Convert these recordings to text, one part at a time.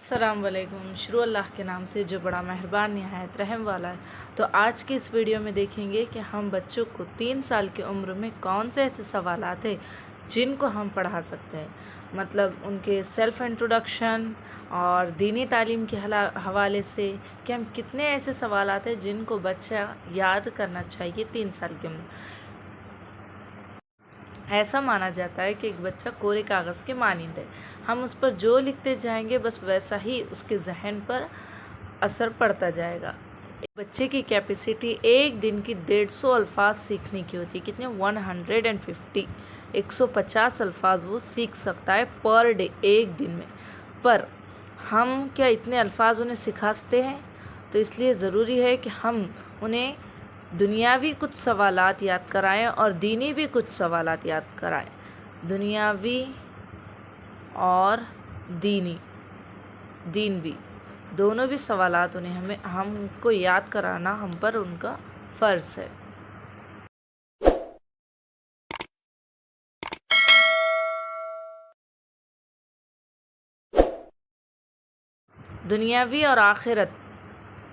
अस्सलाम वालेकुम। शुरू अल्लाह के नाम से जो बड़ा मेहरबान निहायत रहम वाला है। तो आज की इस वीडियो में देखेंगे कि हम बच्चों को 3 साल की उम्र में कौन से ऐसे सवालात हैं जिनको हम पढ़ा सकते हैं। मतलब उनके सेल्फ़ इंट्रोडक्शन और दीनी तालीम के हवाले से कि हम कितने ऐसे सवालात हैं जिनको बच्चा याद करना चाहिए 3 साल की उम्र। ऐसा माना जाता है कि एक बच्चा कोरे कागज़ के मानिंद है, हम उस पर जो लिखते जाएंगे बस वैसा ही उसके जहन पर असर पड़ता जाएगा। एक बच्चे की कैपेसिटी एक दिन की 150 अल्फाज सीखने की होती है। कितने? 150 अल्फाज वो सीख सकता है पर डे, एक दिन में। पर हम क्या इतने अल्फाज उन्हें सिखाते हैं? तो इसलिए ज़रूरी है कि हम उन्हें दुनियावी कुछ सवालात याद कराएं और दीनी भी कुछ सवालात याद कराएं। दुनियावी और दीनवी दोनों भी सवालात उन्हें हमको याद कराना हम पर उनका फ़र्ज़ है। दुनियावी और आखिरत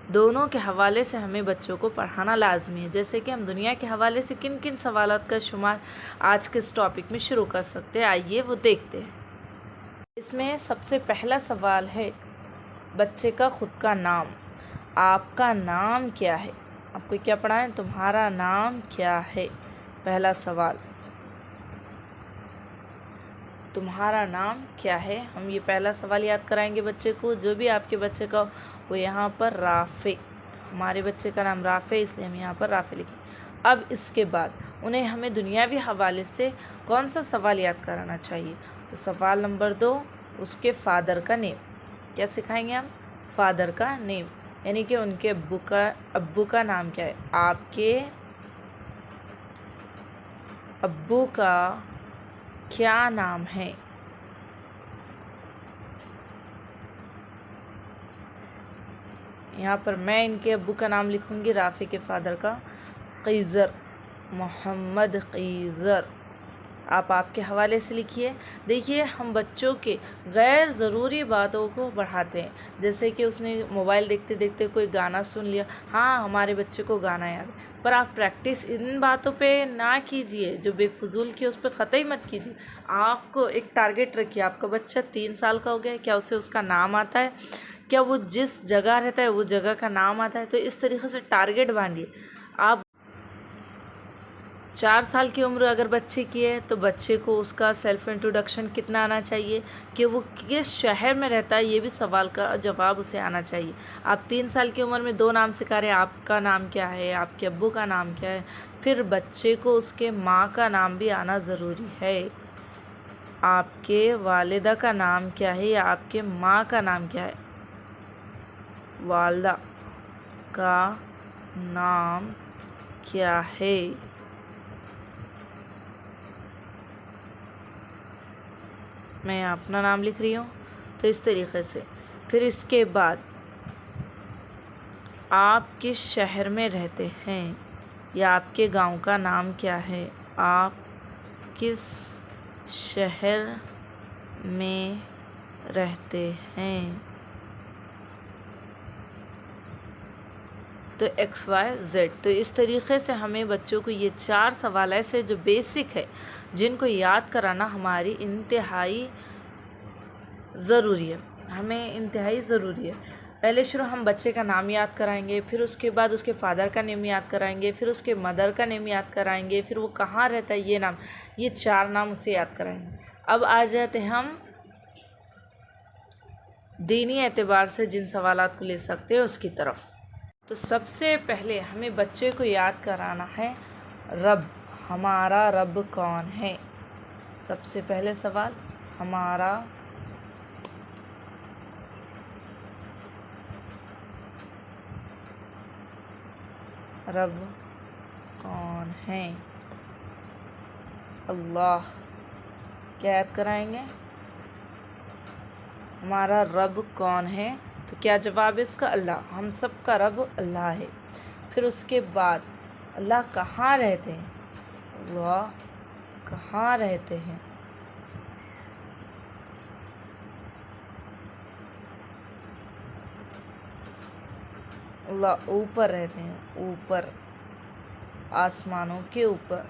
दोनों के हवाले से हमें बच्चों को पढ़ाना लाजमी है। जैसे कि हम दुनिया के हवाले से किन किन सवालात का शुमार आज के इस टॉपिक में शुरू कर सकते हैं, आइए वो देखते हैं। इसमें सबसे पहला सवाल है बच्चे का ख़ुद का नाम। आपका नाम क्या है? आपको क्या पढ़ा है? तुम्हारा नाम क्या है? पहला सवाल, तुम्हारा नाम क्या है? हम ये पहला सवाल याद कराएंगे बच्चे को। जो भी आपके बच्चे का वो यहाँ पर राफ़े, हमारे बच्चे का नाम राफ़े, इसलिए हम यहाँ पर राफ़े लिखें। अब इसके बाद उन्हें हमें दुनियावी हवाले से कौन सा सवाल याद कराना चाहिए? तो सवाल नंबर 2, उसके फ़ादर का नेम। क्या सिखाएंगे हम? फ़ादर का नेम, यानी कि उनके अब्बू का नाम क्या है? आपके अब्बू का क्या नाम है? यहाँ पर मैं इनके अब्बू का नाम लिखूँगी, राफ़े के फ़ादर का क़ीज़र, मोहम्मद क़ीज़र। आप आपके हवाले से लिखिए। देखिए, हम बच्चों के गैर ज़रूरी बातों को बढ़ाते हैं। जैसे कि उसने मोबाइल देखते देखते कोई गाना सुन लिया, हाँ हमारे बच्चे को गाना याद है, पर आप प्रैक्टिस इन बातों पे ना कीजिए जो बेफजूल की, उस पर क़तई मत कीजिए। आपको एक टारगेट रखिए। आपका बच्चा 3 साल का हो गया, क्या उसे उसका नाम आता है? क्या वो जिस जगह रहता है वो जगह का नाम आता है? तो इस तरीक़े से टारगेट बांधिए। आप 4 साल की उम्र अगर बच्चे की है तो बच्चे को उसका सेल्फ़ इंट्रोडक्शन कितना आना चाहिए, कि वो किस शहर में रहता है, ये भी सवाल का जवाब उसे आना चाहिए। आप 3 साल की उम्र में 2 नाम सिखा रहे हैं, आपका नाम क्या है, आपके अब्बू का नाम क्या है। फिर बच्चे को उसके माँ का नाम भी आना ज़रूरी है। आपके वालिदा का नाम क्या है या आपके माँ का नाम क्या है? वालिदा का नाम क्या है? मैं अपना नाम लिख रही हूँ। तो इस तरीक़े से फिर इसके बाद आप किस शहर में रहते हैं या आपके गांव का नाम क्या है? आप किस शहर में रहते हैं? तो XYZ। तो इस तरीक़े से हमें बच्चों को ये 4 सवाल ऐसे जो बेसिक है जिनको याद कराना हमारी इंतहाई ज़रूरी है, हमें इंतहाई ज़रूरी है। पहले शुरू हम बच्चे का नाम याद कराएंगे, फिर उसके बाद उसके फ़ादर का नेम याद कराएंगे, फिर उसके मदर का नेम याद कराएंगे, फिर वो कहाँ रहता है ये नाम, ये 4 नाम उसे याद कराएंगे। अब आ जाते हैं हम दीनी एतबार से जिन सवालात को ले सकते हैं उसकी तरफ। तो सबसे पहले हमें बच्चे को याद कराना है रब। हमारा रब कौन है? सबसे पहले सवाल, हमारा रब कौन है? अल्लाह। क्या याद कराएंगे? हमारा रब कौन है? तो क्या जवाब है इसका? अल्लाह। हम सब का रब अल्लाह है। फिर उसके बाद अल्लाह कहाँ रहते हैं? अल्लाह कहाँ रहते हैं? अल्लाह ऊपर रहते हैं, ऊपर, आसमानों के ऊपर।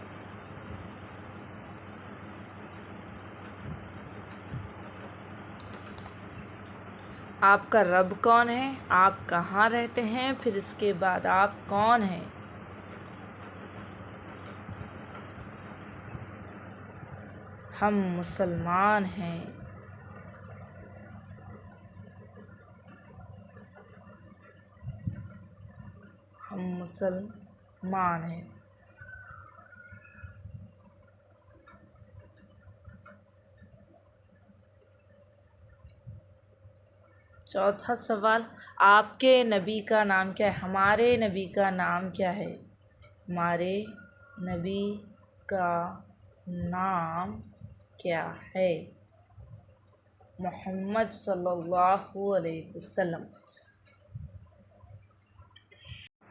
आपका रब कौन है, आप कहाँ रहते हैं, फिर इसके बाद आप कौन हैं। हम मुसलमान हैं। हम मुसलमान हैं। चौथा सवाल, आपके नबी का नाम क्या है। हमारे नबी का नाम क्या है। हमारे नबी का नाम क्या है। मोहम्मद सल्लल्लाहु अलैहि वसल्लम।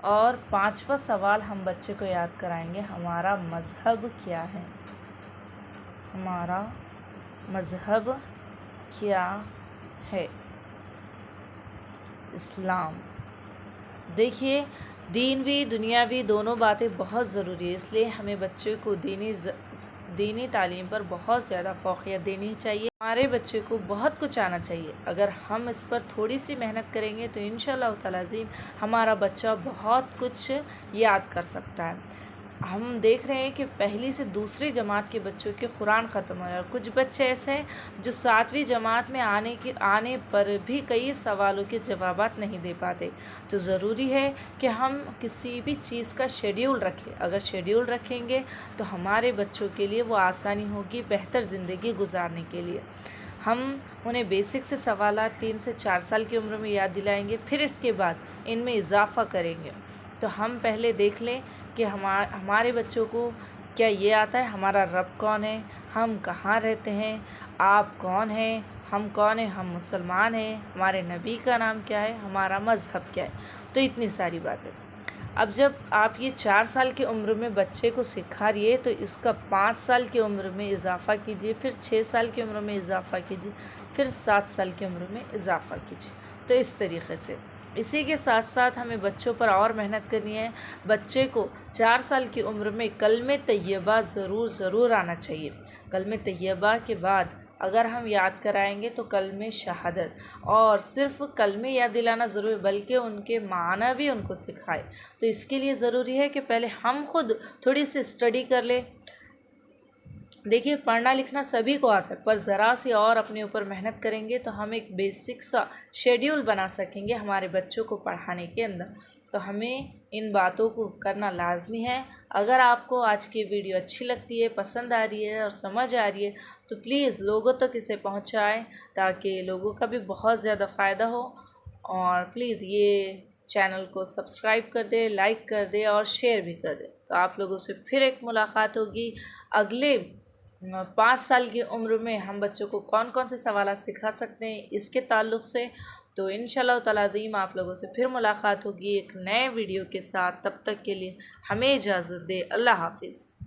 और पांचवा सवाल हम बच्चे को याद कराएंगे, हमारा मज़हब क्या है। हमारा मज़हब क्या है। इस्लाम। देखिए, दीनवी दुनियावी दोनों बातें बहुत ज़रूरी है, इसलिए हमें बच्चे को दीनी तालीम पर बहुत ज़्यादा फोकियत देनी चाहिए। हमारे बच्चे को बहुत कुछ आना चाहिए। अगर हम इस पर थोड़ी सी मेहनत करेंगे तो इंशाअल्लाह ताला अज़ीम हमारा बच्चा बहुत कुछ याद कर सकता है। हम देख रहे हैं कि पहली से दूसरी जमात के बच्चों के कुरान ख़त्म हो रहा है, और कुछ बच्चे ऐसे हैं जो 7वीं जमात में आने पर भी कई सवालों के जवाबात नहीं दे पाते। तो ज़रूरी है कि हम किसी भी चीज़ का शेड्यूल रखें। अगर शेड्यूल रखेंगे तो हमारे बच्चों के लिए वो आसानी होगी बेहतर ज़िंदगी गुजारने के लिए। हम उन्हें बेसिक से सवालात 3 से 4 साल की उम्र में याद दिलाएंगे, फिर इसके बाद इनमें इजाफ़ा करेंगे। तो हम पहले देख लें कि हमारे बच्चों को क्या ये आता है, हमारा रब कौन है, हम कहाँ रहते हैं, आप कौन हैं, हम कौन हैं, हम मुसलमान हैं, हमारे नबी का नाम क्या है, हमारा मज़हब क्या है। तो इतनी सारी बातें। अब जब आप ये 4 साल की उम्र में बच्चे को सिखा रही है तो इसका 5 साल की उम्र में इजाफ़ा कीजिए, फिर 6 साल की उम्र में इजाफ़ा कीजिए, फिर 7 साल की उम्र में इजाफ़ा कीजिए। तो इस तरीक़े से इसी के साथ साथ हमें बच्चों पर और मेहनत करनी है। बच्चे को 4 साल की उम्र में कलमे तैयबा ज़रूर आना चाहिए। कलमे तैयबा के बाद अगर हम याद कराएंगे तो कलमे शहादत, और सिर्फ़ कलमे याद दिलाना ज़रूरी बल्कि उनके माना भी उनको सिखाए। तो इसके लिए ज़रूरी है कि पहले हम खुद थोड़ी सी स्टडी कर लें। देखिए, पढ़ना लिखना सभी को आता है, पर ज़रा सी और अपने ऊपर मेहनत करेंगे तो हम एक बेसिक सा शेड्यूल बना सकेंगे हमारे बच्चों को पढ़ाने के अंदर। तो हमें इन बातों को करना लाजमी है। अगर आपको आज की वीडियो अच्छी लगती है, पसंद आ रही है और समझ आ रही है तो प्लीज़ लोगों तक इसे पहुंचाएं, ताकि लोगों का भी बहुत ज़्यादा फ़ायदा हो। और प्लीज़ ये चैनल को सब्सक्राइब कर दे, लाइक कर दे और शेयर भी कर दे। तो आप लोगों से फिर एक मुलाकात होगी अगले 5 साल की उम्र में हम बच्चों को कौन कौन से सवाल सिखा सकते हैं इसके ताल्लुक़ से। तो इंशाअल्लाह ताला अज़ीम आप लोगों से फिर मुलाकात होगी एक नए वीडियो के साथ। तब तक के लिए हमें इजाज़त दे। अल्लाह हाफ़िज़।